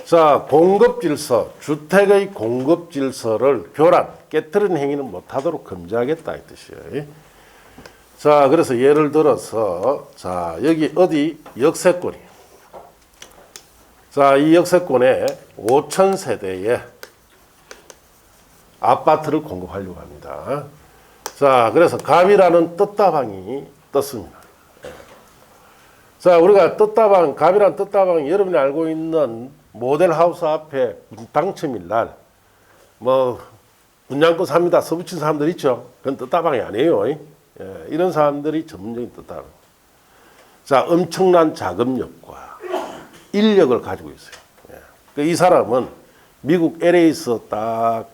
자, 공급 질서, 주택의 공급 질서를 교란, 깨트리는 행위는 못하도록 금지하겠다 이 뜻이에요. 자, 그래서 예를 들어서 자, 여기 어디 역세권이. 자, 이 역세권에 5천 세대의 아파트를 공급하려고 합니다. 자, 그래서 갑이라는 떴다방이 떴습니다. 자, 우리가 떴다방, 갑이라는 떴다방이 여러분이 알고 있는 모델하우스 앞에 당첨일 날, 분양권 삽니다. 서붙인 사람들 있죠? 그건 떴다방이 아니에요. 예, 이런 사람들이 전문적인 떴다방. 자, 엄청난 자금력과 인력을 가지고 있어요. 예. 이 사람은 미국 LA에서 딱,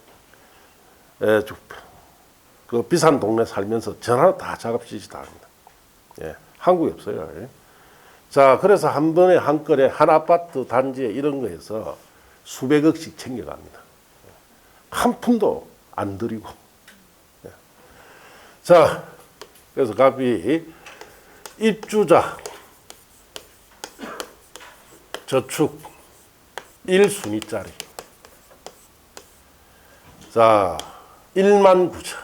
그 비싼 동네 살면서 전화로 다 작업시시 다 합니다. 예, 한국에 없어요. 예. 자, 그래서 한 번에 한 건에 한 아파트 단지에 이런 거에서 수백억씩 챙겨갑니다. 한 푼도 안 들이고. 자, 그래서 갑이 입주자 저축 1순위짜리. 자, 1만 구자.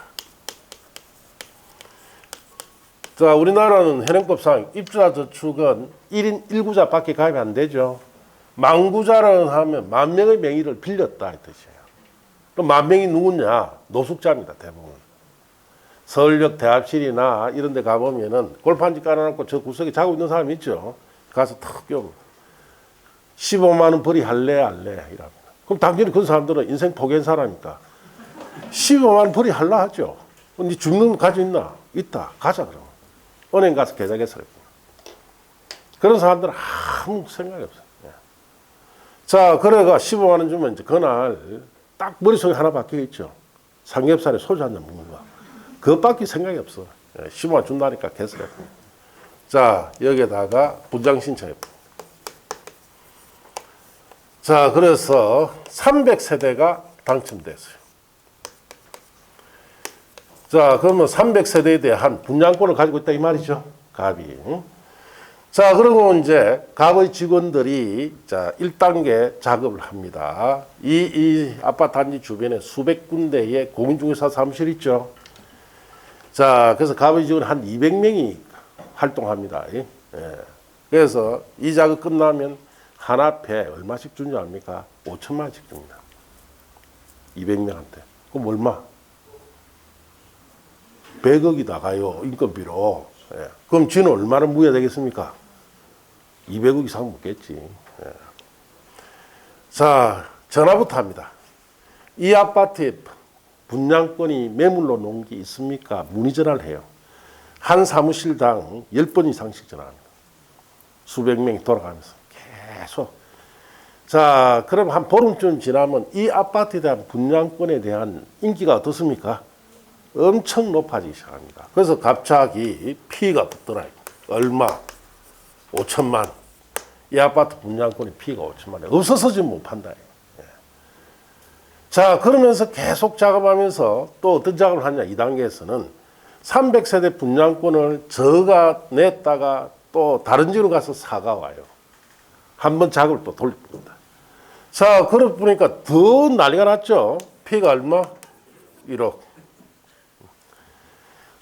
자, 우리나라는 현행법상 입주자 저축은 1인 1구자 밖에 가입이 안 되죠. 만구자라는 하면 만 명의 명의를 빌렸다 이 뜻이에요. 그럼 만 명이 누구냐? 노숙자입니다, 대부분. 서울역 대합실이나 이런 데 가보면은 골판지 깔아놓고 저 구석에 자고 있는 사람이 있죠. 가서 탁 껴. 15만 원 벌이 할래, 안 할래? 이랍니다. 그럼 당연히 그 사람들은 인생 포기한 사람이니까 15만 원 벌이 할라 하죠. 네 죽는 거 가지고 있나? 있다. 가자, 그럼. 은행 가서 계좌개설해. 그런 사람들은 아무 생각이 없어요. 자, 그래가 15만 원 주면 이제 그날 딱 머릿속에 하나 박혀 있죠. 삼겹살에 소주 한 잔 먹는 거. 그것밖에 생각이 없어. 15만 원 준다니까 개설해. 자, 여기에다가 분장 신청해. 자, 그래서 300세대가 당첨됐어요. 자, 그러면 300세대에 대한 분양권을 가지고 있다 이 말이죠. 갑이. 자, 그리고 이제 갑의 직원들이 자, 1단계 작업을 합니다. 이 아파트 단지 주변에 수백 군데의 공인중개사 사무실 있죠. 자, 그래서 갑의 직원 한 200명이 활동합니다. 예. 그래서 이 작업 끝나면 한 앞에 얼마씩 주는지 압니까? 5천만 원씩 줍니다. 200명한테. 그럼 얼마? 100억이 나가요. 인건비로. 예. 그럼 지는 얼마나 무야 되겠습니까? 200억 이상 묻겠지. 예. 자, 전화부터 합니다. 이 아파트에 분양권이 매물로 놓은 게 있습니까? 문의 전화를 해요. 한 사무실당 10번 이상씩 전화합니다. 수백 명이 돌아가면서 계속. 자, 그럼 한 보름쯤 지나면 이 아파트에 대한 분양권에 대한 인기가 어떻습니까? 엄청 높아지기 시작합니다. 그래서 갑자기 피가 붙더라고요. 얼마? 5천만. 이 아파트 분양권의 피가 5천만. 없어서 지금 못 판다. 예. 자, 그러면서 계속 작업하면서 또 어떤 작업을 하냐. 2단계에서는 300세대 분양권을 저가 냈다가 또 다른 집으로 가서 사가 와요. 한번 작업을 또 돌립니다. 자, 그러다 보니까 더 난리가 났죠. 피가 얼마? 1억.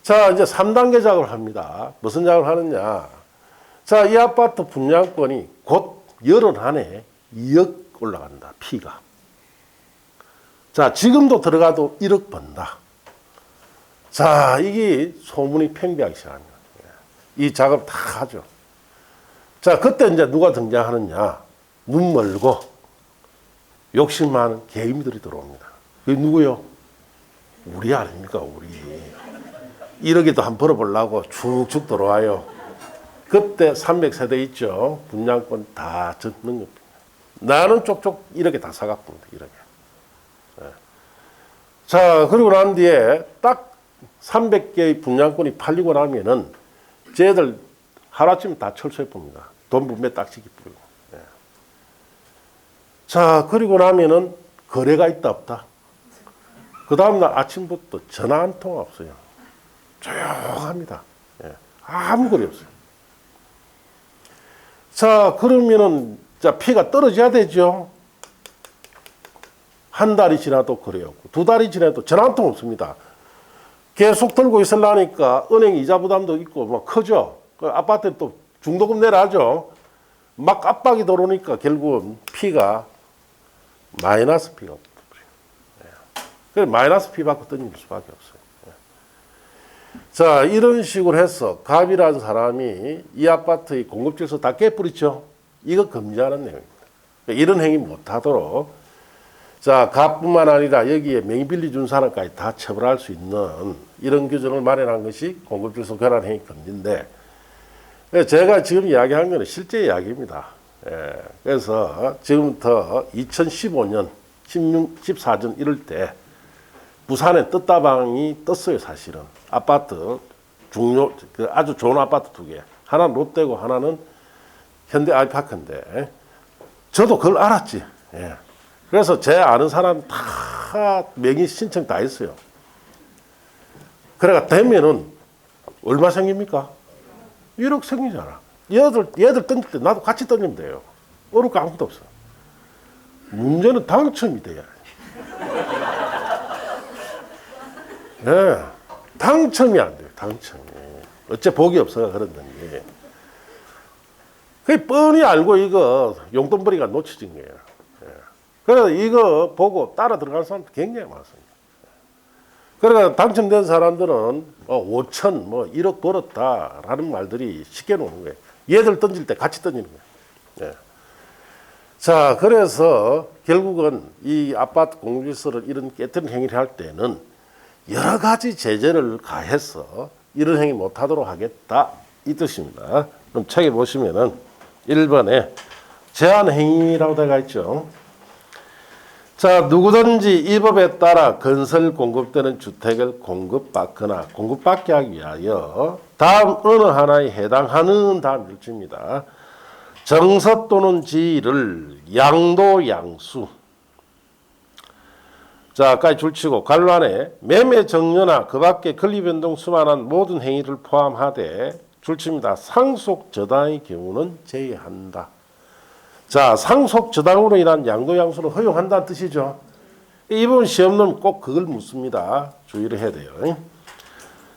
자, 이제 3단계 작업을 합니다. 무슨 작업을 하느냐. 자, 이 아파트 분양권이 곧 열흘 안에 2억 올라간다. 피가. 자, 지금도 들어가도 1억 번다. 자, 이게 소문이 팽배하기 시작합니다. 이 작업 다 하죠. 자, 그때 이제 누가 등장하느냐. 눈 멀고 욕심 많은 개인들이 들어옵니다. 그게 누구요? 우리 아닙니까, 우리. 1억에도 한 벌어보려고 쭉쭉 들어와요. 그때 300세대 있죠. 분양권 다 젖는 겁니다. 나는 쪽쪽 1억에 다 사갔습니다. 1억에. 네. 자, 그리고 난 뒤에 딱 300개의 분양권이 팔리고 나면은 쟤들 하루아침에 다 철수해 봅니다. 돈 분배 딱지기 뿌리고. 네. 자, 그리고 나면은 거래가 있다 없다. 그 다음날 아침부터 전화 한 통 없어요. 조용합니다. 예. 아무 거리 없어요. 자, 그러면은, 자, 피가 떨어져야 되죠. 한 달이 지나도 거래 없고, 2달이 지나도 전화 한 통 없습니다. 계속 들고 있으려니까 은행 이자 부담도 있고, 막 크죠. 그 아파트에 또 중도금 내라죠. 막 압박이 들어오니까 결국은 피가 마이너스 피가 없어요. 예. 그래서 마이너스 피 받고 던질 수밖에 없어요. 자, 이런 식으로 해서 갑이라는 사람이 이 아파트의 공급질서 다 깨뿌리죠. 이거 금지하는 내용입니다. 이런 행위 못하도록, 자, 갑뿐만 아니라 여기에 명의 빌리 준 사람까지 다 처벌할 수 있는 이런 규정을 마련한 것이 공급질서 교란 행위 금지인데, 제가 지금 이야기한 것은 실제 이야기입니다. 예, 그래서 지금부터 2015년 14전 이럴 때 부산에 떴다방이 떴어요, 사실은. 아파트 아주 좋은 아파트 2개. 하나는 롯데고 하나는 현대 아이파크인데 저도 그걸 알았지. 예. 그래서 제 아는 사람 다 명의 신청 다 했어요. 그래가 되면은 얼마 생깁니까? 1억 생기잖아. 얘들 던질 때 나도 같이 던지면 돼요. 어려울 거 아무것도 없어. 문제는 당첨이 돼야 해. 네. 당첨이 안 돼요. 당첨이. 어째 복이 없어가 그런다니. 그 뻔히 알고 이거 용돈벌이가 놓쳐진 거예요. 예. 그래서 이거 보고 따라 들어가는 사람도 굉장히 많습니다. 그러니까 당첨된 사람들은 5천, 1억 벌었다라는 말들이 쉽게 나오는 거예요. 얘들 던질 때 같이 던지는 거예요. 예. 자, 그래서 결국은 이 아파트 공급질서를 이런 깨트린 행위를 할 때는 여러 가지 제재를 가해서 이런 행위 못하도록 하겠다 이 뜻입니다. 그럼 책에 보시면은 1번에 제한 행위라고 되어 있죠. 자, 누구든지 이 법에 따라 건설 공급되는 주택을 공급받거나 공급받게 하기 위하여 다음 어느 하나에 해당하는 다음 일주입니다. 정서 또는 지위를 양도 양수. 자, 까지 줄치고 관로 안에 매매 정려나 그 밖에 권리 변동 수반한 모든 행위를 포함하되 줄칩니다. 상속 저당의 경우는 제외한다. 자, 상속 저당으로 인한 양도 양수를 허용한다는 뜻이죠. 이 부분 시험은 꼭 그걸 묻습니다. 주의를 해야 돼요.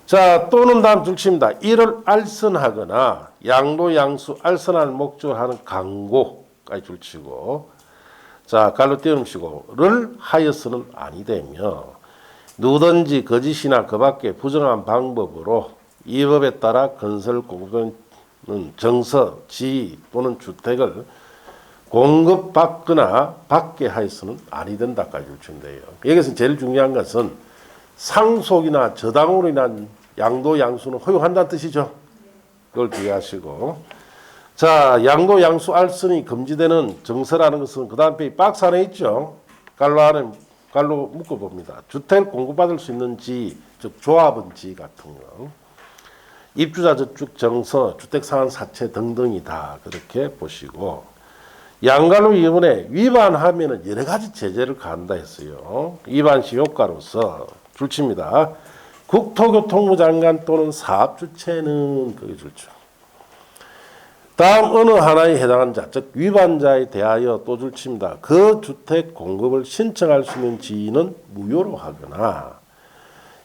자, 또는 다음 줄칩니다. 이를 알선하거나 양도 양수 알선할 목적을 하는 강고까지 줄치고, 자, 갈로 띄우시고를 하여서는 아니 되며 누구든지 거짓이나 그 밖에 부정한 방법으로 이 법에 따라 건설 공급은 정서, 지위 또는 주택을 공급받거나 받게 하여서는 아니 된다까지 줄친대요. 여기서 제일 중요한 것은 상속이나 저당으로 인한 양도 양수는 허용한다는 뜻이죠. 그걸 기억하시고. 자, 양도 양수 알선이 금지되는 정서라는 것은 그 다음 박스 안에 있죠. 갈로 묶어봅니다. 주택을 공급받을 수 있는지, 즉 조합은지 같은 거. 입주자 저축 정서, 주택 상환 사채 등등이다. 그렇게 보시고. 양갈로 이번에 위반하면은 여러 가지 제재를 가한다 했어요. 위반 시 효과로서 줄칩니다. 국토교통부 장관 또는 사업주체는 그게 줄죠. 다음 어느 하나에 해당하는 자, 즉 위반자에 대하여 또 줄칩니다. 그 주택 공급을 신청할 수 있는 지위는 무효로 하거나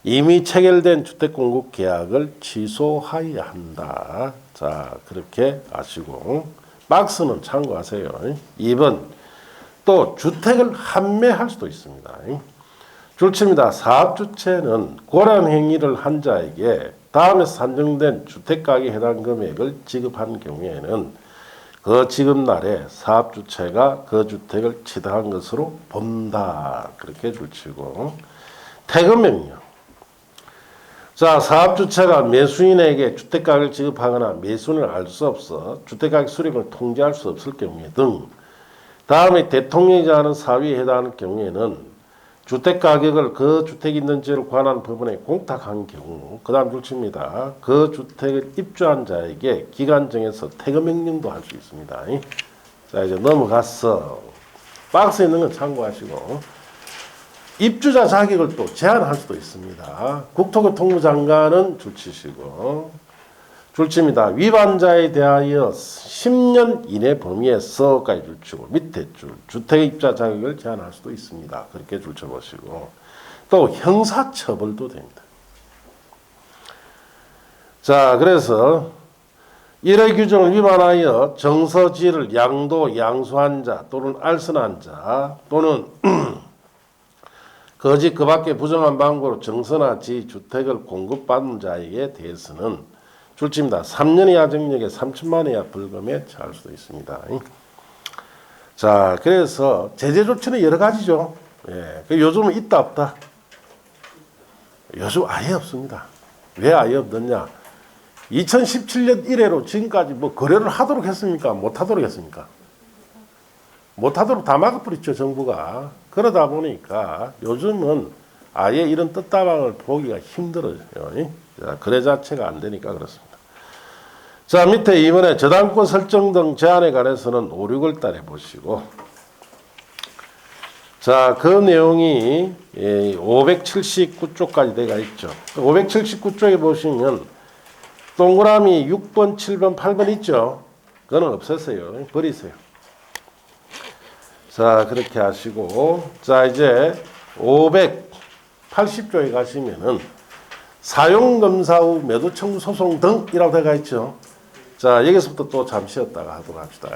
이미 체결된 주택 공급 계약을 취소하여야 한다. 자, 그렇게 아시고 박스는 참고하세요. 2번 또 주택을 환매할 수도 있습니다. 줄칩니다. 사업주체는 고란 행위를 한 자에게 다음에 산정된 주택가격에 해당 금액을 지급한 경우에는 그 지급날에 사업주체가 그 주택을 취득한 것으로 본다. 그렇게 줄치고 퇴금명령. 자, 사업주체가 매수인에게 주택가격을 지급하거나 매수인을 알 수 없어 주택가격 수령을 통제할 수 없을 경우에 등 다음에 대통령이자 하는 사위에 해당하는 경우에는 주택가격을 그 주택이 있는지를 관한 법원에 공탁한 경우 그 다음 줄칩니다. 그 주택을 입주한 자에게 기간 정해서 퇴금명령도 할 수 있습니다. 자, 이제 넘어가서 박스에 있는 건 참고하시고 입주자 자격을 또 제한할 수도 있습니다. 국토교통부 장관은 줄치시고 줄칩니다. 위반자에 대하여 10년 이내 범위에서까지 줄치고 밑에 줄 주택 입자 자격을 제한할 수도 있습니다. 그렇게 줄쳐보시고 또 형사처벌도 됩니다. 자, 그래서 이래 규정을 위반하여 정서지를 양도 양수한 자 또는 알선한 자 또는 거짓 그 밖에 부정한 방법으로 정서나 지 주택을 공급받은 자에게 대해서는 줄칩니다. 3년 이하 징역에 3천만 원 이하 벌금에 처할 수도 있습니다. 자, 그래서 제재 조치는 여러 가지죠. 예, 요즘은 있다 없다? 요즘 아예 없습니다. 왜 아예 없느냐? 2017년 이래로 지금까지 뭐 거래를 하도록 했습니까? 못 하도록 했습니까? 못 하도록 다 막아버렸죠, 정부가. 그러다 보니까 요즘은 아예 이런 뜻다방을 보기가 힘들어요. 자, 거래 자체가 안 되니까 그렇습니다. 자, 밑에 이번에 저당권 설정 등 제한에 관해서는 5, 6월 달에 보시고 자, 그 내용이 579쪽까지 되어 있죠. 579쪽에 보시면 동그라미 6번, 7번, 8번 있죠. 그거는 없애세요. 버리세요. 자, 그렇게 하시고 자, 이제 580조에 가시면은 사용검사 후 매도 청구 소송 등이라고 되어 있죠. 자, 여기서부터 또 잠시 쉬었다가 하도록 합시다.